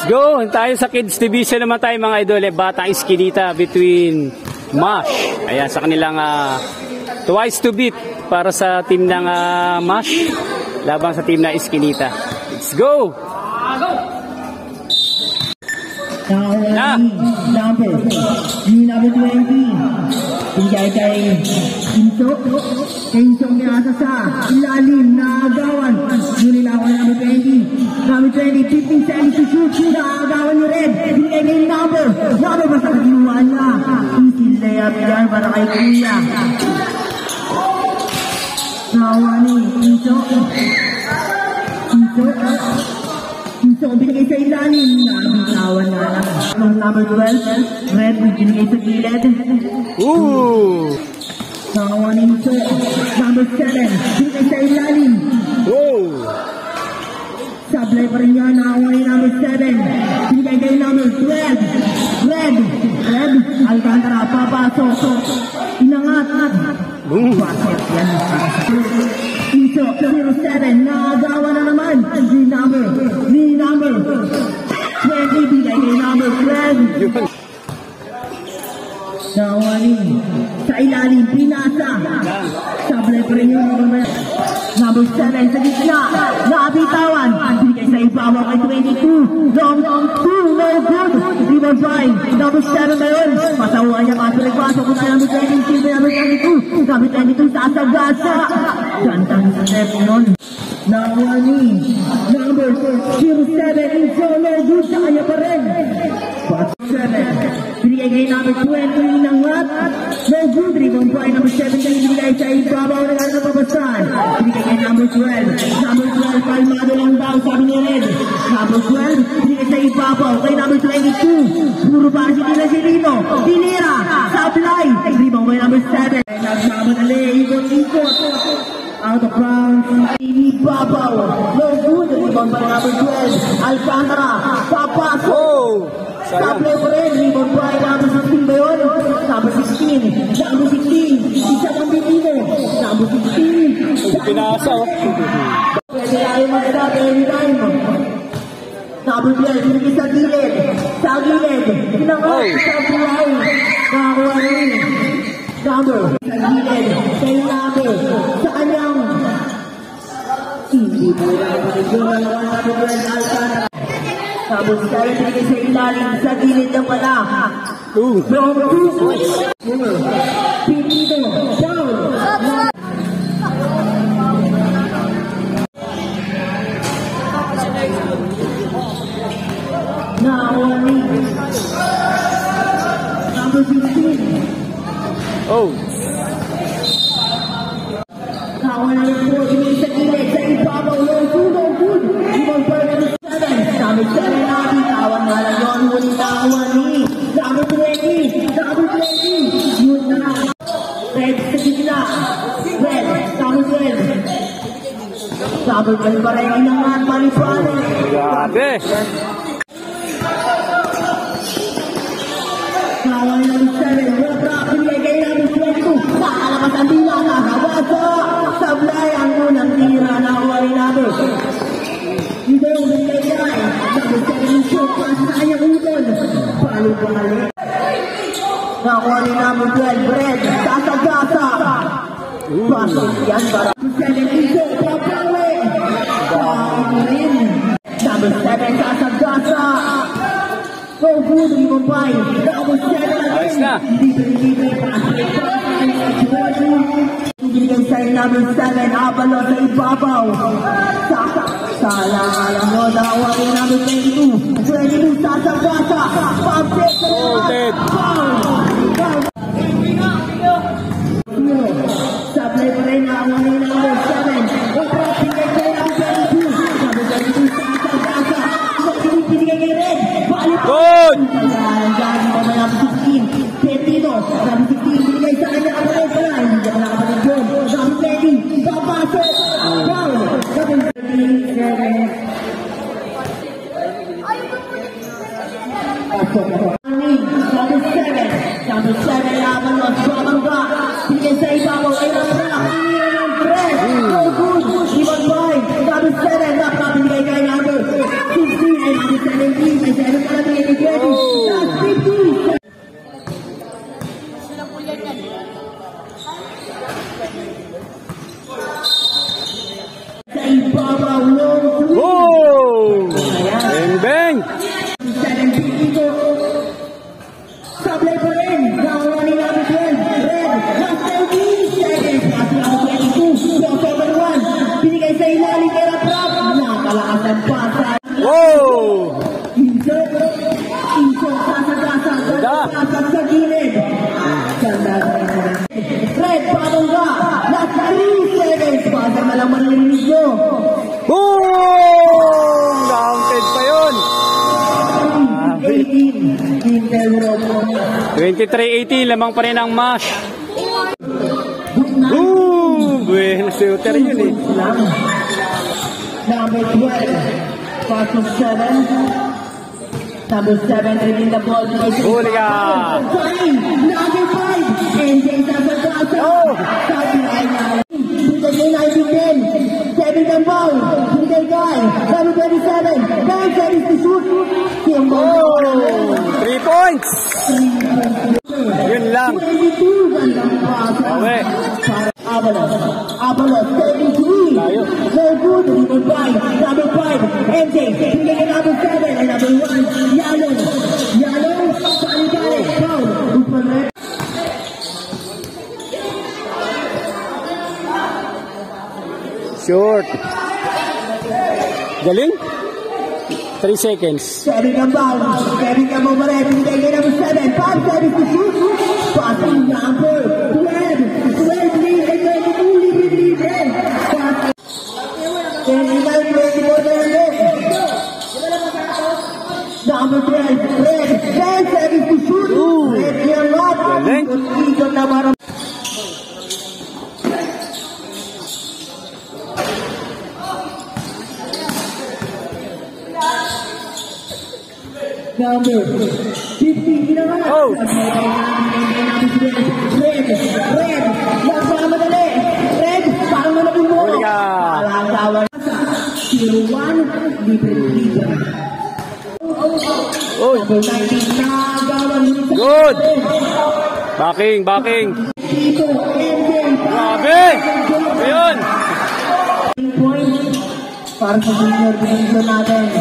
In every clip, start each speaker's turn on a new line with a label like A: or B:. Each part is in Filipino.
A: go! Tayo sa kids division naman tayo mga idol. Batang Eskinita between MASH. Ayan, sa kanilang twice to beat para sa team ng MASH labang sa team na Eskinita. Let's go!
B: Number 20. Bigay kay Inso. Inso niya sa ilalim na agawan. Ngunit ako na number 20. Number 20, 15 seconds to shoot. Na agawan ni Red. Bigay kay number. Number basta kinuha niya. Easy layup yan para kay Kuya. Nawa ni Inso. So, binigay sa ilalim na bitawan na lang. Number 12, Red, binigay sa gilid.
A: Ooh!
B: Nawanin ito. Number 7, binigay sa ilalim.
A: Wow!
B: Sablay pa rin niya, nawanin number 7. Binigay kay number 12. Red, Alcantara, papasok. Inangat. Basket yan. Ito, 07, naagawa na naman. Ni number 20, bigay kay number 12. Nawanin. Sa ilalim, pinasa. Sablay pa rin yung number 7 sa gitna. Naabitawan. Bigay sa ibabaw kay 22. Long 2, no good. Rebound by number 7 na yun. Pasawa niya kaso nagpasok kung sa number 22. Number 22. Number 22 sa Asagasa. Gantang sa step nun. Nawanin. Number 07. Inso, no good. Sa kanya pa rin. 7. Binigay kay number 20 ng mat. No good. Rebound by number 17. Binigay sa ibabaw na gano'n napapasan. Binigay kay number 12. Number 12, kalmado lang daw, sabi ni Red. Number 12, binigay sa ibabaw kay number 22. Puro ba si Dila Sirino. Tinira. Sablay. Rebound by number 7. Nagmamadali. Ikot. Out of bounds. Ibabaw. No good. Rebound by number 12. Alcantara. Papasok. Sablay pa rin, rebound by number 16 ba yun? Number 16, isa pang bitino. Number 16,
A: pinasa.
B: Pwede tayo mag-adap anytime. Number 12, binigay sa gilid. Pinangat, sa buhay. Nakakuha rin. Number, sa gilid. Kay number, sa kanyang hindi po na kapatid. Number 12, Alcantara. Tapos tayo binigay sa ilalim sa gilid na pala. Number 2. Pinito. Down. Nawani. Number 15.
A: Oh.
B: Nawani po. Binigay sa gilid. Sa ibabaw. No good. Ibang part ng 7. Number 7. Tawan na lang yun. Ngunit Nawani. Number 20. Yun na. Red sa gitna. Red. Number 12. Number 12 pa rin. Inangat. Manipanan.
A: Grabe.
B: Nawani number 7. Wala. Pinigay kay number 22. Nakalakas ang dila. Nakawasa. Sablay ang unang tira. Nawani number. Ito yung binigay niya. Number 7 shoot. Pasayang utol. Palo-palo. Nakuha ni number 12, Red, Sasagasa. Pasok yan para 7 shoot. Papawi. Rin. Number 7, Sasagasa. No good, Limabay. Number 7
A: Ayos na.
B: Libre. Binigay sa number 7, Abalo sa ibabaw. Salang-alang mo, nakuha ni number 22. Sasagasa.
A: Sorted.
B: Sablay pa rin nakuha ni number 7. Pinigay kay number 22. Number 22 Sasagasa. Pinigay kay Red.
A: Good!
B: Gagi pa may number 16. Petito. Number 16. Binigay sa kanya ang Red. Hindi ka nakapatid yun. Number 20. Papasok. Wow. Number 7. Number 7, laban mo, babangga. Bigay sa ibabaw, ay naparak. No good. Ibang boy. Number 7, napapinigay kay number 16. Ay number 17. Sa ibabaw ng
A: Boom! Bang bang!
B: 750 ko. Sablay pa rin. Gawa ni number 12. Red. Last 30 seconds. Kasi ako 22. Crossover 1. Binigay sa ilalim kay Raprap. Nakalakas ang pasa.
A: Wow!
B: Inso. Sasagasa. Sasag sa gilid. Red. Pabangga. Last 3 seconds. Pasa na lang manilinig nyo.
A: Boom! Counted pa yun. 23-18, lamang pa rin ang mash. Boom! Buena shooter yun eh.
B: Number 12, pass of 7. Number 7, taking the ball.
A: Huli ka!
B: Number 5, NJ Sasagasa.
A: Oh!
B: Bigay 19-10. 7 the ball. Bigay guy. Number 27, 9 seconds to shoot.
A: Oh! 3 points! Yun lang. Okay.
B: Avalos, 33. No good. Number 5, MJ. Bigay number 7 and number 1, Yalo. Pali-pali. Foul.
A: Short. Galing? 3 seconds.
B: Setting the ball. Setting the ball. Bigay number 7. 5 seconds to shoot. Passing number 12. 12 lead. And 22 lead. Number 12. Red. 10 seconds to shoot. Red here up.
A: Galing.
B: Ikot na parang number 50, ginawa.
A: Oh!
B: Red. Nagpamadali. Red, parang manapin mo.
A: Huli ka.
B: Alagawan. 0-1, libre.
A: Oy!
B: Number 19, nagawan.
A: Good! Backing.
B: Dito, MJ.
A: Grabe! Ayun!
B: Point para sa junior division natin.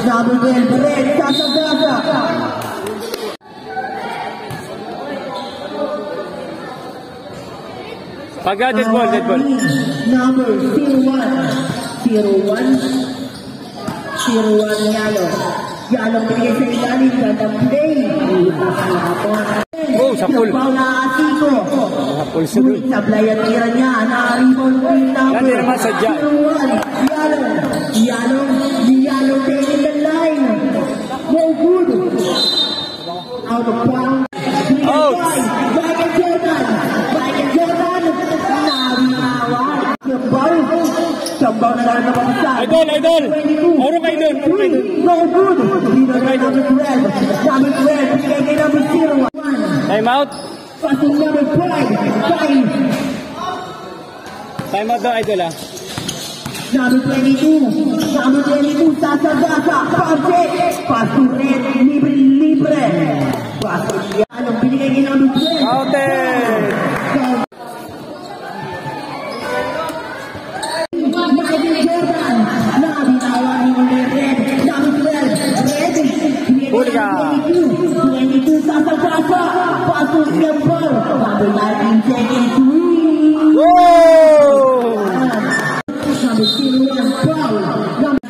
B: Number 12, Red, Sasagasa.
A: Dead ball.
B: Number 01 Yalo. Yalo binigay sa ilalim. Gandang play.
A: Oh, sa pool.
B: Napaw na Asiko.
A: Sa pool sa doon.
B: Sablay ang tira niya. Na-rebound po yung number.
A: Yan naman sadya.
B: 01 Yalo taking the line. No good. Out of bounds.
A: Out.
B: Michael Jordan. Sabaw na lang na pagkakas.
A: Idol! Oro ka idol!
B: No good. Dito na number 12. Number 12. Bigay kay number 01.
A: Time out.
B: Passing number 5.
A: Time out daw idol ah.
B: Number 22. Sasagasa. Pamche. Passing red. Libre. Passing yan. Ang binigay kay number 12.
A: Counted! Huli ka!
B: 22 Sasagasa. Pasok niya po. Number 19 seconds.
A: Whoa!
B: Number 01 foul. Number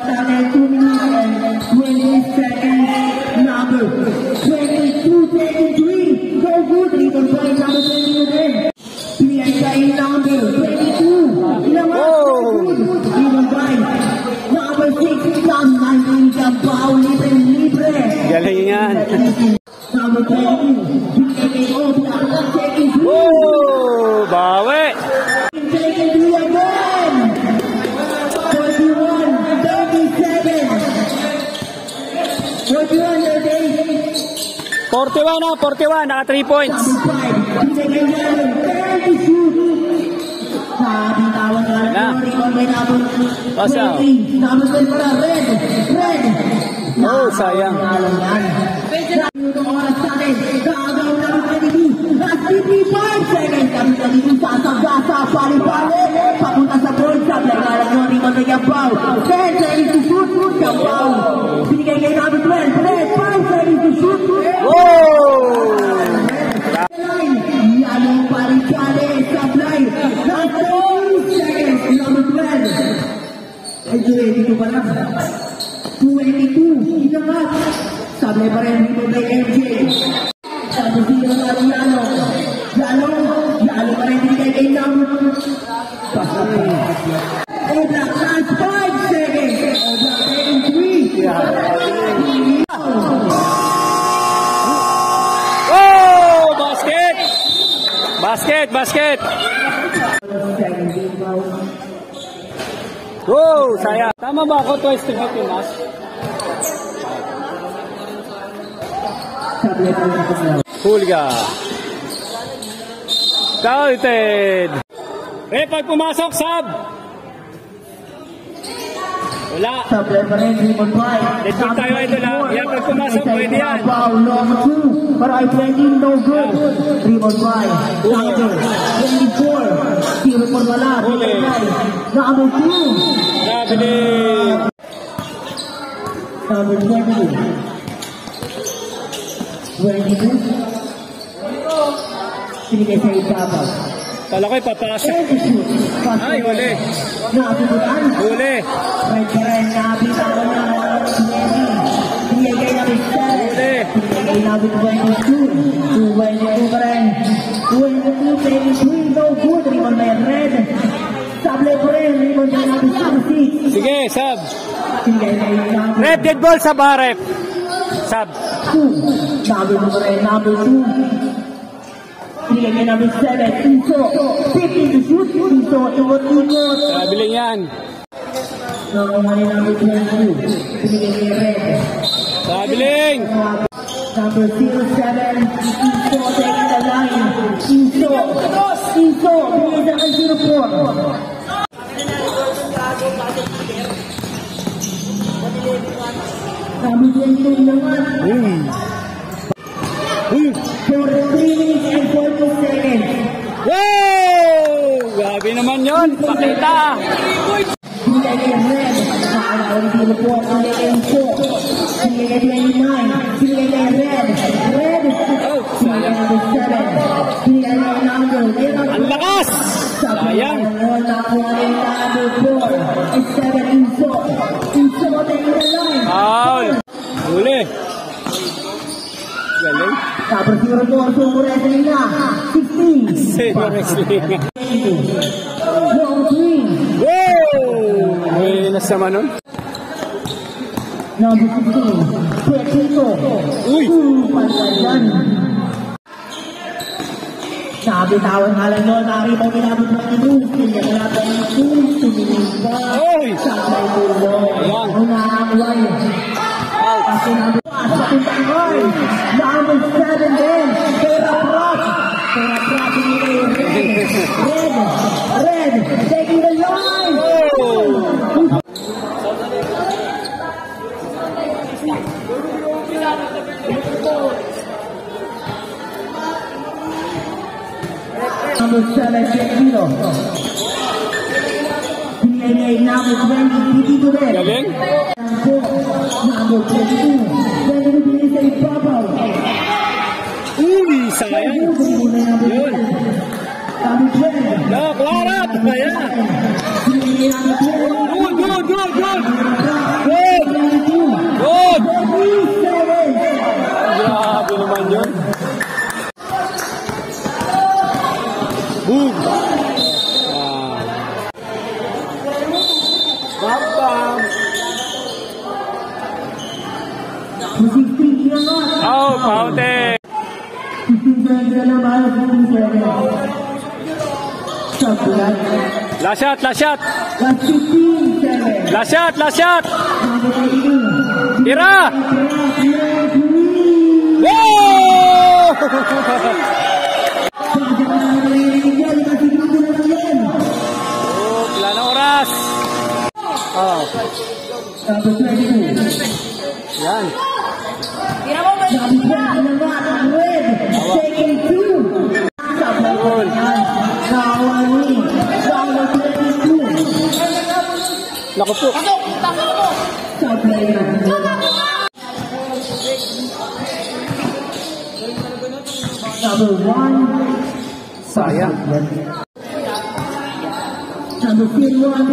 B: 2 minutes and 20 seconds. Number 22 taking 3. Go good. Rebound point number 22 din. Pinigay kay number 22. Ilang rebound point. Number 6. Number 19 Gambao. Libre.
A: Galing yan.
B: Number 22. Pinigay kay Obla. Taking 3.
A: Oh! Bawi!
B: Taking 3 again.
A: 41 na, 41. Naka 3 points. Na. Basa. Oh, sayang.
B: Red. Lalong pali-pali, supply. Last 2 seconds, number 12. Ay, 22 pa lang. 22, inangat. Sabi pa rin dito kay MJ. Sabi dito na rin Lalo pa rin dito kay Nam. Oblak, last 5 seconds. Oblak, taking 3.
A: Oh! Basket! Basket! Basket! Oh! Sayang. Tama ba ako? Twice to beat yung mas? Hulga. Counted. Pag pumasok, sub. Wala.
B: Supply pa rin, 3.5.
A: Let's go tayo, idol, ha? Yan, pag pumasok, pwede yan.
B: Foul, number 2. Para ay 20, no good. 3.5. Number 24. 0 for wala.
A: Huli.
B: Number 2.
A: Nabiling.
B: Number 20. 22. Sinigay sa ibabaw.
A: Kala ko'y papasok. Ay, huli.
B: Nakapibutan.
A: Huli.
B: Right pa rin, nakapita ko na. Sinigay namin 7.
A: Huli.
B: Sinigay namin 22. 22 pa rin. 22, 23, no good. Rebound by Red. Sablay pa rin. Rebound by namin 6.
A: Sige, sub.
B: Sinigay namin
A: Red dead ball sa barep. Sub.
B: 2. Sabi mo pa rin, number 2. Sinigay namin 7. Iso. 50 to shoot. Iso. Ikot-ikot.
A: Nabiling yan.
B: Nakuha ni number 22. Sinigay ni Red.
A: Nabiling.
B: Number 07. Iso. Taking the line. Iso. Iso. Binigay sa 04. Number 22 naman. For 3 minutes and 40 seconds.
A: Wow! Grabe naman yun. Pakita.
B: Binigay kay Red. Nakakawin dito po. Binigay kay Iso. Binigay kay 29. Binigay kay Red. Red. Binigay number 7. Binigay kay number.
A: Ang lakas! Sayang.
B: Nakuha ni number 4. And 7 Iso. Iso taking the line.
A: Foul. Huli. Galing.
B: Tapos 0-4. So, wrestling na. 16.
A: Same wrestling.
B: Long 3.
A: Wow! May nasama nun?
B: Number 16. Puertito.
A: Uy!
B: Pantayan. Nabitawan nga lang doon. Naribaw ni number 22. Kanya na natin yung 2. Tumingin pa.
A: Oy!
B: Sa may dulo.
A: Ayan.
B: Ang nakakuhay. Kasi number 1. Sa pintangay. Number 7 din. Pera Prop. Pera Prop. Red. Red. Taking the line. Number 7, Jetino. Binigay number 20, Tito din.
A: Galing.
B: Number 22. Pwede mo binigay sa ibabaw.
A: Uy! Sayang. Yun.
B: Number 12.
A: No, Clara! Ayan.
B: Binigay number 12.
A: Good, good, good, good! Good! Good!
B: 37.
A: Grabe naman yun. Boom! Bam, bam!
B: 16 naman.
A: Oh, paute!
B: 16 naman. 16 Sabulat.
A: Last shot, last shot!
B: Last 15.
A: Last shot, last shot!
B: Number 18.
A: Tira! Wow! Oh, wala na oras. Oh,
B: Number 22.
A: yan.
B: Number 20 naman, Red. Taking 2.
A: Yun.
B: Nakawali. Number 22.
A: Naku po.
B: Supply na. Number 1.
A: Sayang.
B: Number 21, number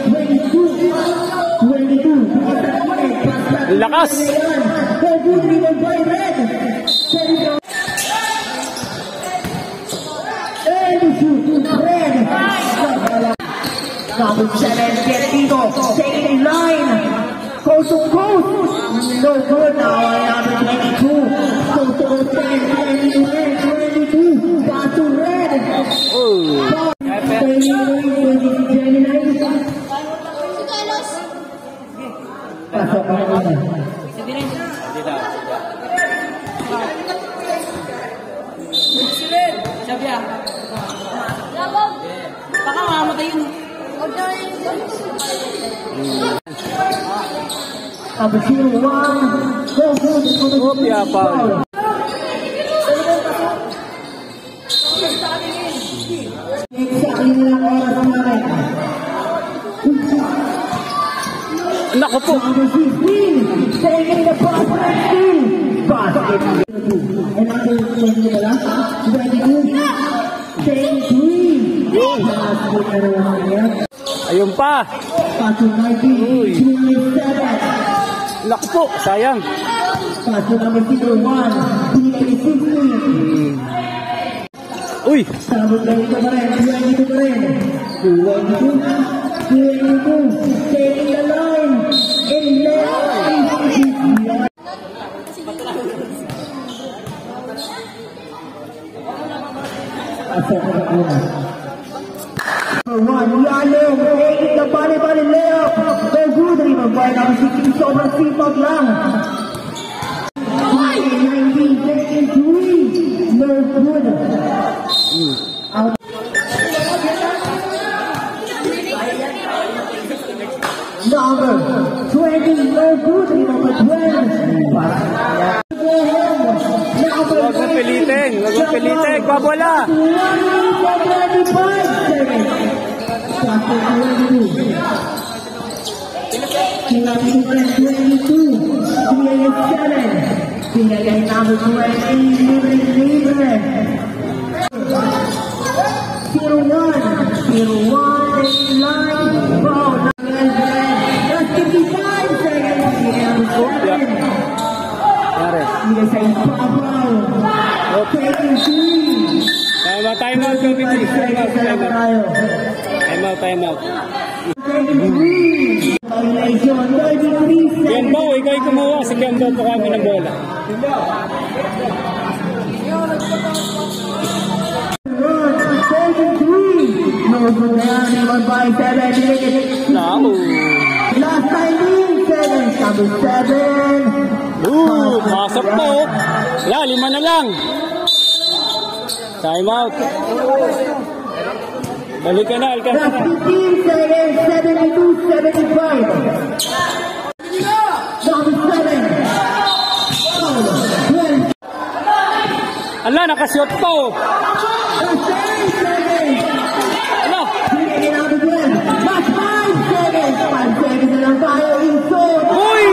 B: 22. 22.
A: Lakas!
B: Go good, driven by Red. And shoot, Red. Number 7, get Tito. Taking in line. Coast to coast. No good now. Number 22. Coast to coast. 22. Back to Red.
A: Oh.
B: Pasok ka na.
C: Sabya. Baka mamatay yun.
B: Number 01. Go good.
A: Kopya pa.
B: Exactly na lang oras namin.
A: Naku po.
B: Number 15. Taking the pass and steal. Basket. And number 20 pala. 22. Taking 3. Basket na naman niya.
A: Ayun pa.
B: Paso 19. 27.
A: Naku po. Sayang.
B: Paso number 01. 16.
A: Uy.
B: Sabot lang ito pa rin. 22 pa rin. 22. 22. Taking the line. 11. Asok na una. Number 1, Yalo. Taking the bali-bali layup. Go good. Remember, number 16. Sobrang sipag lang. 19. Taking 3. No good. Out. Number 20, no good. Number 12.
A: Huwag mong pilitin. Huwag mong pilitin. Babola.
B: 53.
A: Time out. Time out. Gembo, ikaw ay kumuha. Si Gembo po kami ng bola. No.
B: Last 19 seconds, number 7.
A: Pasok po. Wala, 5 na lang. Time out. Balik ka na, Alcantara.
B: Last 15 seconds, 72-75. Number 7. 12.
A: Ala, nakasiyot po.
B: Last 10 seconds.
A: Ala.
B: Number 12. Last 5 seconds. 5 seconds na lang tayo. Insert.
A: Uy!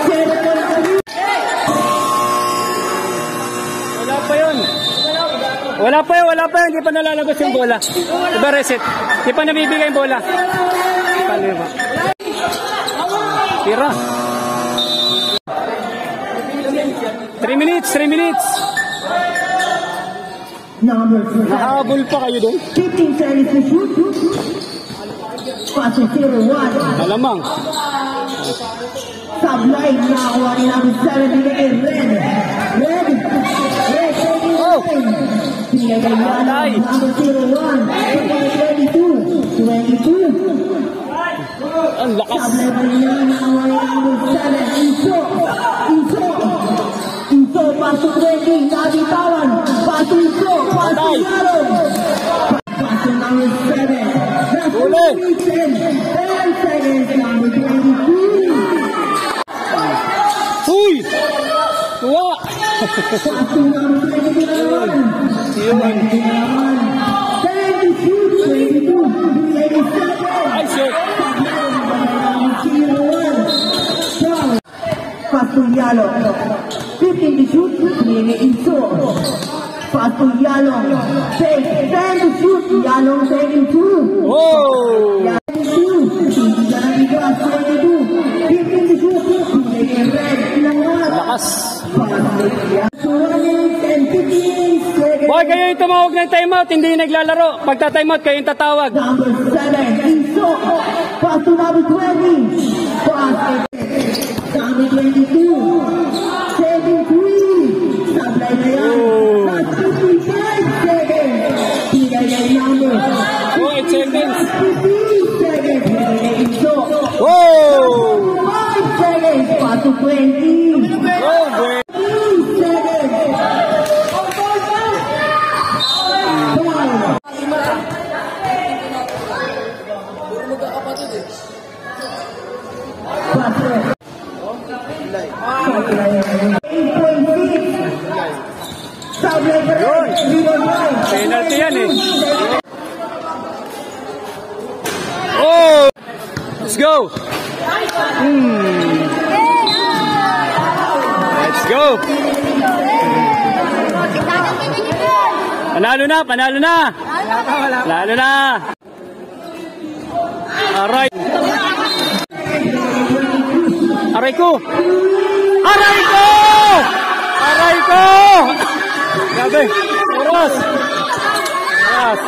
B: 7 na lang.
A: Wala pa yun. Hindi pa nalalabas yung bola. Diba reset? Hindi pa nabibigay yung bola. Palima. Tira. 3 minutes.
B: Number 7.
A: Nakahabol pa kayo doon.
B: 15 seconds to shoot. Paso 0-1.
A: Malamang.
B: Sublight nakakuha ni number 7 binigay Red. Red taking line. Binigay
A: Patay.
B: number 01. 22.
A: Ang lakas.
B: Sublight pa niya nakakuha ni number 7. Iso. Paso 20. Nabitawan. Paso Iso. Paso
A: Patay.
B: Yaro. Paso number 7.
A: Uli.
B: 10 seconds. Number 22.
A: Uy! Tuwa!
B: Paso number 22 na naman.
A: Yun.
B: 22.
A: Ay, shit.
B: Paso Yalo. 15 to shoot. Nini Iso. Pass to Yalong. Take 10 to shoot. Yalong taking 2.
A: Oh!
B: Yalong 2. Hindi ka na bigas. 22. 15 to shoot. Taking red. Pinangat.
A: Lakas.
B: Pass to Yalong. 15 seconds.
A: Boy, kayo yung tumawag ng timeout, hindi yung naglalaro. Pagka timeout, kayo yung tatawag.
B: Number 7, Iso. Pass to number 20. Pass number 22. 73. Sablay na yan. Last 55 seconds. Pinagay number.
A: Oh, 8 seconds.
B: 15 seconds. Pinagay Iso.
A: Whoa!
B: 5 seconds. Pass to 20.
A: Oh, boy.
B: 3 seconds.
A: Penalty yan eh. Oh! Let's go! Let's go! Panalo na, panalo na! Panalo na! Aray! Aray ko! Aray ko! Aray ko! Grabe! Oras! Oras!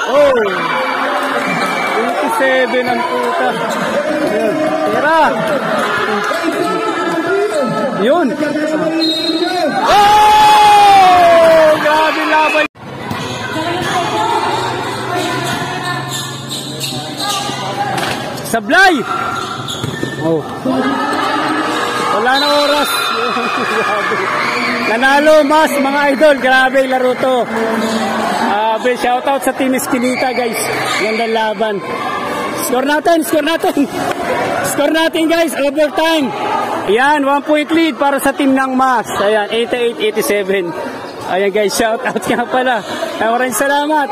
A: Oh! 27 ang puta. Tira! Yun! Oh! Grabe laban! Sablay! Oh. Wala na oras. Nanalo mas mga idol. Grabe laro to. Shoutout sa Team Esquinita guys. Gandang laban. Score natin, score natin. Score natin guys, overtime. Ayan, 1 point lead para sa team ng Mas. Ayan, 88-87. Ayan guys, shoutout nga pala. Maraming salamat.